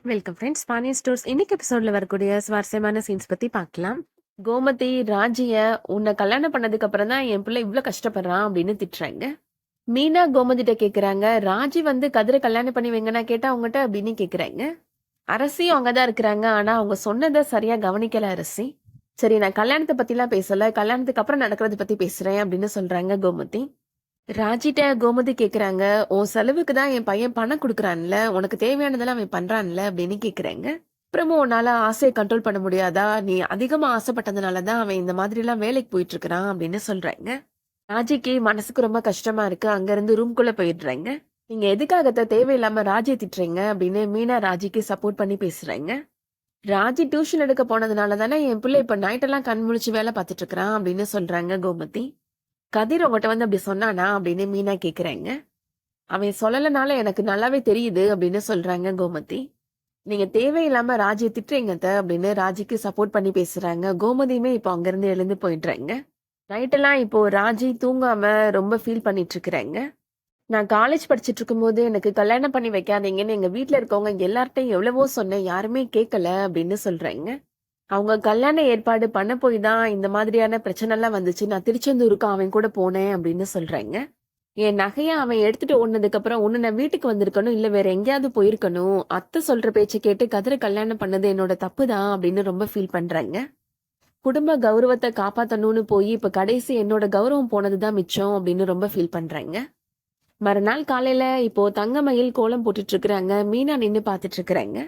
Welcome friends. Pandian stores இன்னைக்கு எபிசோட்ல வரக்கூடிய சுவாரஸ்யமான சீன்ஸ் பத்தி பார்க்கலாம். கோமதி ராஜிய உன்னை கல்யாணம் பண்ணதுக்கு அப்புறம் தான் என் பிள்ளை இவ்வளவு கஷ்டப்படுறான் அப்படின்னு திட்டுறாங்க. மீனா கோமதிட்ட கேக்குறாங்க, ராஜி வந்து கதிரை கல்யாணம் பண்ணி வைங்கன்னா கேட்டா அவங்ககிட்ட அப்படின்னு கேக்குறாங்க. அரசியும் அங்கதான் இருக்கிறாங்க. ஆனா அவங்க சொன்னதை சரியா கவனிக்கல அரசி. சரி, நான் கல்யாணத்தை பத்தி எல்லாம் பேசல, கல்யாணத்துக்கு அப்புறம் நடக்கிறத பத்தி பேசுறேன் அப்படின்னு சொல்றாங்க கோமதி. ராஜிட்ட கோமதி கேக்குறாங்க, உன் செலவுக்கு தான் என் பையன் பணம் கொடுக்குறான்ல, உனக்கு தேவையானதெல்லாம் அவன் பண்றான்ல அப்படின்னு கேக்குறாங்க. அப்புறமும் உன்னால ஆசையை கண்ட்ரோல் பண்ண முடியாதா, நீ அதிகமா ஆசைப்பட்டதுனாலதான் அவன் இந்த மாதிரி எல்லாம் வேலைக்கு போயிட்டு இருக்கிறான் அப்படின்னு சொல்றாங்க. ராஜிக்கு மனசுக்கு ரொம்ப கஷ்டமா இருக்கு. அங்க இருந்து ரூம்குள்ள போயிடுறாங்க. நீங்க எதுக்காகத்த தேவையில்லாம ராஜியை திட்டுறீங்க அப்படின்னு மீனா ராஜிக்கு சப்போர்ட் பண்ணி பேசுறாங்க. ராஜி டியூஷன் எடுக்க போனதுனால தானே என் பிள்ளை இப்ப நைட்டெல்லாம் கண் முழிச்சு வேலை பார்த்துட்டு இருக்கிறான் அப்படின்னு சொல்றாங்க கோமதி. கதிர் உங்ககிட்ட வந்து அப்படி சொன்னானா அப்படின்னு மீனா கேக்குறாங்க. அவன் சொல்லலனால எனக்கு நல்லாவே தெரியுது அப்படின்னு சொல்றாங்க கோமதி. நீங்க தேவையில்லாம ராஜியை திட்டுறீங்க அப்படின்னு ராஜிக்கு சப்போர்ட் பண்ணி பேசுறாங்க. கோமதியுமே இப்போ அங்கிருந்து எழுந்து போயிடுறாங்க. நைட்டெல்லாம் இப்போ ராஜி தூங்காம ரொம்ப ஃபீல் பண்ணிட்டு இருக்கிறாங்க. நான் காலேஜ் படிச்சுட்டு இருக்கும்போது எனக்கு கல்யாணம் பண்ணி வைக்காதீங்கன்னு எங்க வீட்டுல இருக்கவங்க எல்லார்ட்டையும் எவ்வளவோ சொன்னேன், யாருமே கேட்கல அப்படின்னு சொல்றாங்க. அவங்க கல்யாண ஏற்பாடு பண்ண போய் தான் இந்த மாதிரியான பிரச்சனை எல்லாம் வந்துச்சு. நான் திருச்செந்தூருக்கு அவன் கூட போனேன் அப்படின்னு சொல்றாங்க. என் நகைய அவன் எடுத்துட்டு ஓடுனதுக்கு அப்புறம் ஒண்ணு நான் வீட்டுக்கு வந்திருக்கணும், இல்ல வேற எங்கேயாவது போயிருக்கணும். அத்தை சொல்ற பேச்சை கேட்டு கதிரை கல்யாணம் பண்ணது என்னோட தப்பு தான் அப்படின்னு ரொம்ப ஃபீல் பண்றாங்க. குடும்ப கௌரவத்தை காப்பாத்தணும்னு போய் இப்ப கடைசி என்னோட கௌரவம் போனதுதான் மிச்சம் அப்படின்னு ரொம்ப ஃபீல் பண்றாங்க. மறுநாள் காலையில இப்போ தங்கமயில் கோலம் போட்டுட்டு இருக்கிறாங்க. மீனா நின்னு பாத்துட்டு இருக்கிறாங்க.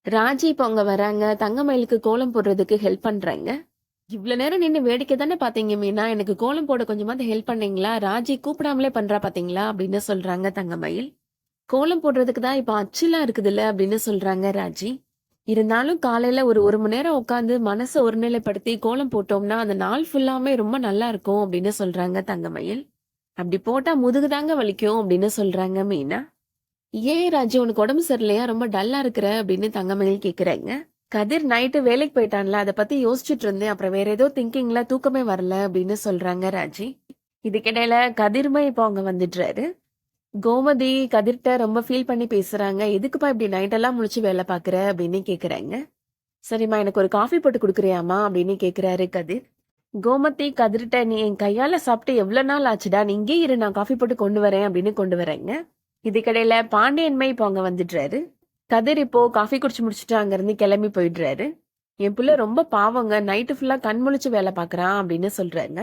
ராஜி இப்ப அவங்க வராங்க. தங்கமயிலுக்கு கோலம் போடுறதுக்கு ஹெல்ப் பண்றாங்க. இவ்வளவு நேரம் நின்னு வேடிக்கை தானே பாத்தீங்க மீனா, எனக்கு கோலம் போட கொஞ்சமாவது ஹெல்ப் பண்ணீங்களா, ராஜி கூப்பிடாமலே பண்றா பாத்தீங்களா அப்படின்னு சொல்றாங்க தங்கமயில். கோலம் போடுறதுக்கு தான் இப்ப அச்சுலாம் இருக்குதுல்ல அப்படின்னு சொல்றாங்க ராஜி. இருந்தாலும் காலையில ஒரு மணி நேரம் உட்காந்து மனசை ஒருநிலைப்படுத்தி கோலம் போட்டோம்னா அந்த நாள் ஃபுல்லாமே ரொம்ப நல்லா இருக்கும் அப்படின்னு சொல்றாங்க தங்கமயில். அப்படி போட்டா முதுகு தாங்க வலிக்கும் அப்படின்னு சொல்றாங்க மீனா. ஏன் ராஜு, உனக்கு உடம்பு சரியில்லையா, ரொம்ப டல்லா இருக்கிற அப்படின்னு தங்கமயில் கேக்குறாங்க. கதிர் நைட்டு வேலைக்கு போயிட்டான்ல, அதை பத்தி யோசிச்சுட்டு இருந்தேன், அப்புறம் வேற ஏதோ திங்கிங்ல தூக்கமே வரல அப்படின்னு சொல்றாங்க ராஜி. இதுக்கிடையில கதிர்மே இப்போ அவங்க வந்துடுறாரு. கோமதி கதிர்கிட்ட ரொம்ப ஃபீல் பண்ணி பேசுறாங்க. எதுக்குப்பா இப்படி நைட்டெல்லாம் முழிச்சு வேலை பாக்குற அப்படின்னு கேக்குறாங்க. சரிம்மா, எனக்கு ஒரு காஃபி போட்டு கொடுக்குறியாமா அப்படின்னு கேக்குறாரு கதிர். கோமதி கதிர்கிட்ட, நீ என் கையால சாப்பிட்டு எவ்வளவு நாள் ஆச்சுடா, நீ இங்கே இரு, நான் காஃபி போட்டு கொண்டு வரேன் அப்படின்னு கொண்டு வரேங்க. இதுக்கடையில பாண்டியன்மை இப்போ அங்க வந்துடுறாரு. கதிர் இப்போ காஃபி குடிச்சு முடிச்சுட்டு அங்க இருந்து கிளம்பி போயிடுறாரு. என் பிள்ளை ரொம்ப பாவங்க, நைட்டு ஃபுல்லா கண் முழிச்சு வேலை பாக்குறான் அப்படின்னு சொல்றாங்க.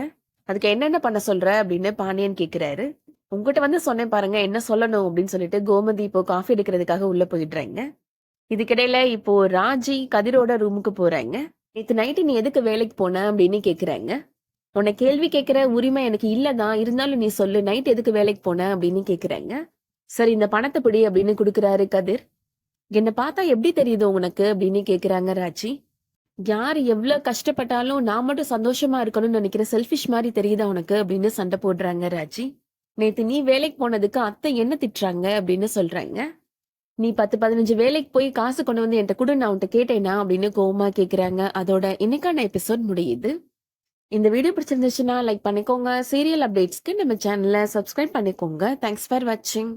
அதுக்கு என்னென்ன பண்ண சொல்ற அப்படின்னு பாண்டியன் கேக்குறாரு. உங்ககிட்ட வந்து சொன்னேன் பாருங்க, என்ன சொல்லணும் அப்படின்னு சொல்லிட்டு கோமதி இப்போ காஃபி எடுக்கிறதுக்காக உள்ள போயிடுறாங்க. இதுக்கிடையில இப்போ ராஜி கதிரோட ரூமுக்கு போறாங்க. நேத்து நைட்டு நீ எதுக்கு வேலைக்கு போன அப்படின்னு கேக்குறாங்க. உன்னை கேள்வி கேட்கிற உரிமை எனக்கு இல்லதான், இருந்தாலும் நீ சொல்லு, நைட் எதுக்கு வேலைக்கு போன அப்படின்னு கேக்குறாங்க. சரி, இந்த பணத்தை பிடி அப்படின்னு குடுக்குறாரு கதிர். என்ன பார்த்தா எப்படி தெரியுது உனக்கு அப்படின்னு கேக்குறாங்க ராஜி. யாரு எவ்வளவு கஷ்டப்பட்டாலும் நான் மட்டும் சந்தோஷமா இருக்கணும்னு நினைக்கிற செல்ஃபிஷ் மாதிரி தெரியுதா உனக்கு அப்படின்னு சண்டை போடுறாங்க ராஜி. நேத்து நீ வேலைக்கு போனதுக்கு அத்தை என்ன திட்டுறாங்க அப்படின்னு சொல்றாங்க. நீ 10-15 வேலைக்கு போய் காசு கொண்டு வந்து என்கிட்ட கூட நான் உன்கிட்ட கேட்டேனா அப்படின்னு கோவமா கேக்குறாங்க. அதோட இன்னைக்கான எபிசோட் முடியுது. இந்த வீடியோ பிடிச்சிருந்துச்சுன்னா லைக் பண்ணிக்கோங்க. சீரியல் அப்டேட்ஸ்க்கு நம்ம சேனலை சப்ஸ்கிரைப் பண்ணிக்கோங்க. தேங்க்ஸ் ஃபார் வாட்சிங்.